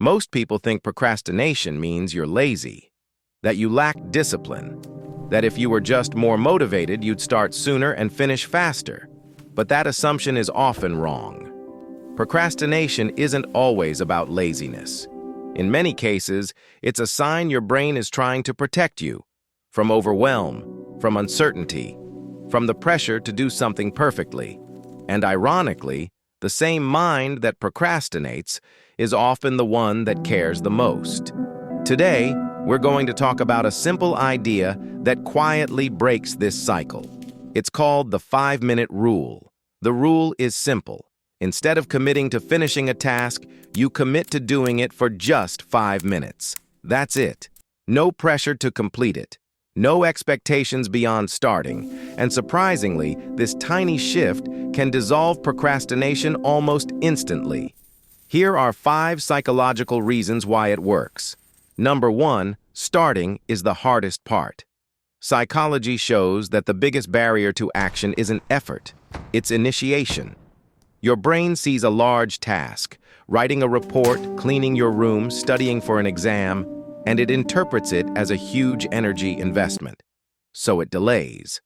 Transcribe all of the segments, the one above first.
Most people think procrastination means you're lazy, that you lack discipline, that if you were just more motivated, you'd start sooner and finish faster. But that assumption is often wrong. Procrastination isn't always about laziness. In many cases, it's a sign your brain is trying to protect you from overwhelm, from uncertainty, from the pressure to do something perfectly. And ironically, the same mind that procrastinates is often the one that cares the most. Today, we're going to talk about a simple idea that quietly breaks this cycle. It's called the 5-minute rule. The rule is simple. Instead of committing to finishing a task, you commit to doing it for just 5 minutes. That's it. No pressure to complete it. No expectations beyond starting. And surprisingly, this tiny shift can dissolve procrastination almost instantly. Here are 5 psychological reasons why it works. Number 1, starting is the hardest part. Psychology shows that the biggest barrier to action isn't effort, it's initiation. Your brain sees a large task, writing a report, cleaning your room, studying for an exam, and it interprets it as a huge energy investment. So it delays.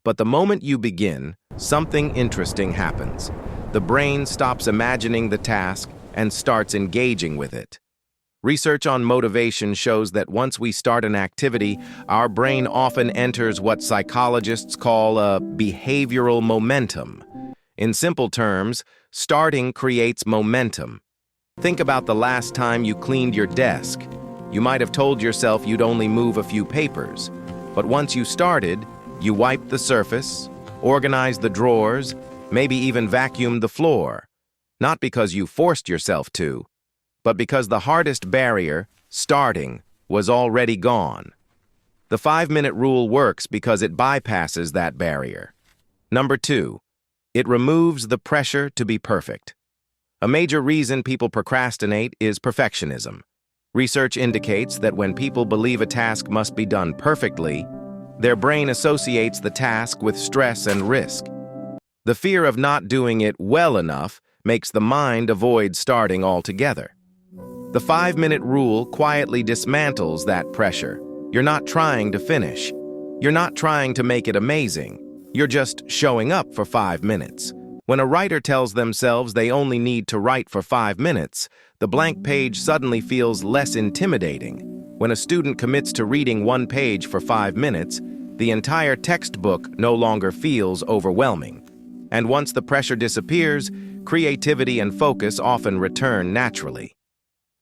But the moment you begin, something interesting happens. The brain stops imagining the task and starts engaging with it. Research on motivation shows that once we start an activity, our brain often enters what psychologists call a behavioral momentum. In simple terms, starting creates momentum. Think about the last time you cleaned your desk. You might have told yourself you'd only move a few papers, but once you started, you wiped the surface, organized the drawers, maybe even vacuumed the floor. Not because you forced yourself to, but because the hardest barrier, starting, was already gone. The 5-minute rule works because it bypasses that barrier. Number 2, it removes the pressure to be perfect. A major reason people procrastinate is perfectionism. Research indicates that when people believe a task must be done perfectly, their brain associates the task with stress and risk. The fear of not doing it well enough makes the mind avoid starting altogether. The 5-minute rule quietly dismantles that pressure. You're not trying to finish. You're not trying to make it amazing. You're just showing up for 5 minutes. When a writer tells themselves they only need to write for 5 minutes, the blank page suddenly feels less intimidating. When a student commits to reading 1 page for 5 minutes, the entire textbook no longer feels overwhelming. And once the pressure disappears, creativity and focus often return naturally.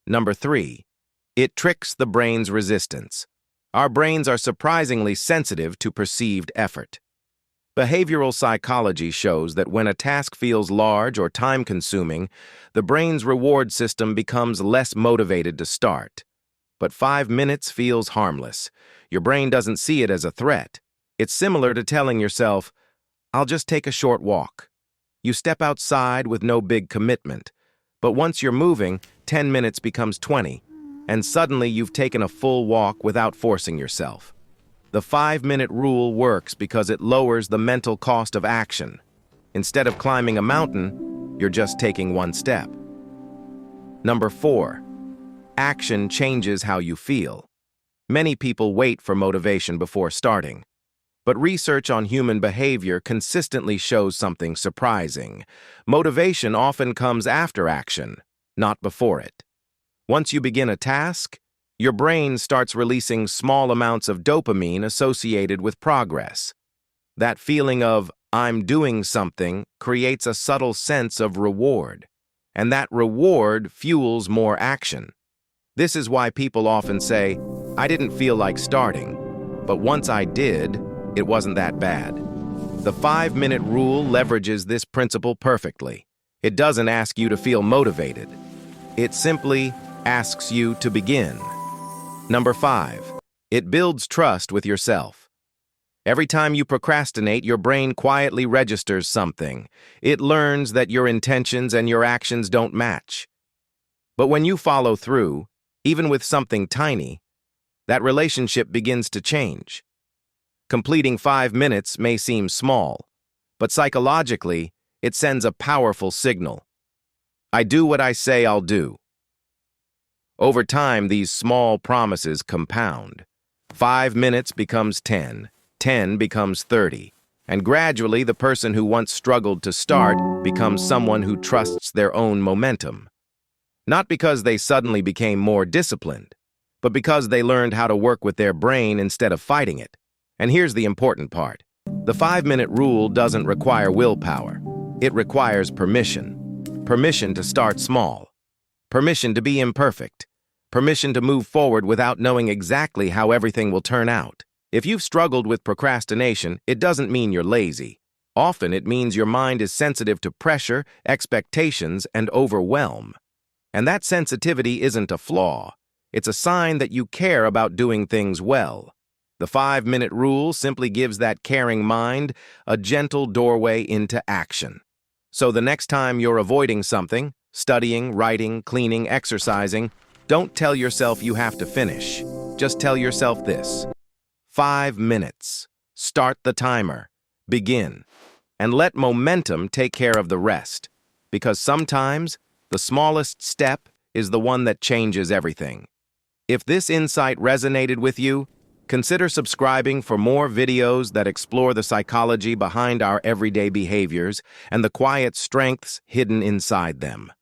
Number 3, it tricks the brain's resistance. Our brains are surprisingly sensitive to perceived effort. Behavioral psychology shows that when a task feels large or time-consuming, the brain's reward system becomes less motivated to start. But 5 minutes feels harmless. Your brain doesn't see it as a threat. It's similar to telling yourself, "I'll just take a short walk." You step outside with no big commitment. But once you're moving, 10 minutes becomes 20, and suddenly you've taken a full walk without forcing yourself. The 5-minute rule works because it lowers the mental cost of action. Instead of climbing a mountain, you're just taking 1 step. Number 4, action changes how you feel. Many people wait for motivation before starting. But research on human behavior consistently shows something surprising. Motivation often comes after action, not before it. Once you begin a task, your brain starts releasing small amounts of dopamine associated with progress. That feeling of, "I'm doing something," creates a subtle sense of reward, and that reward fuels more action. This is why people often say, "I didn't feel like starting, but once I did, it wasn't that bad." The 5-minute rule leverages this principle perfectly. It doesn't ask you to feel motivated. It simply asks you to begin. Number 5, it builds trust with yourself. Every time you procrastinate, your brain quietly registers something. It learns that your intentions and your actions don't match. But when you follow through, even with something tiny, that relationship begins to change. Completing 5 minutes may seem small, but psychologically, it sends a powerful signal. I do what I say I'll do. Over time, these small promises compound. 5 minutes becomes 10, 10 becomes 30, and gradually the person who once struggled to start becomes someone who trusts their own momentum. Not because they suddenly became more disciplined, but because they learned how to work with their brain instead of fighting it. And here's the important part. The 5-minute rule doesn't require willpower. It requires permission. Permission to start small. Permission to be imperfect. Permission to move forward without knowing exactly how everything will turn out. If you've struggled with procrastination, it doesn't mean you're lazy. Often it means your mind is sensitive to pressure, expectations, and overwhelm. And that sensitivity isn't a flaw. It's a sign that you care about doing things well. The 5-minute rule simply gives that caring mind a gentle doorway into action. So the next time you're avoiding something, studying, writing, cleaning, exercising, don't tell yourself you have to finish. Just tell yourself this: 5 minutes. Start the timer. Begin. And let momentum take care of the rest. Because sometimes, the smallest step is the one that changes everything. If this insight resonated with you, consider subscribing for more videos that explore the psychology behind our everyday behaviors and the quiet strengths hidden inside them.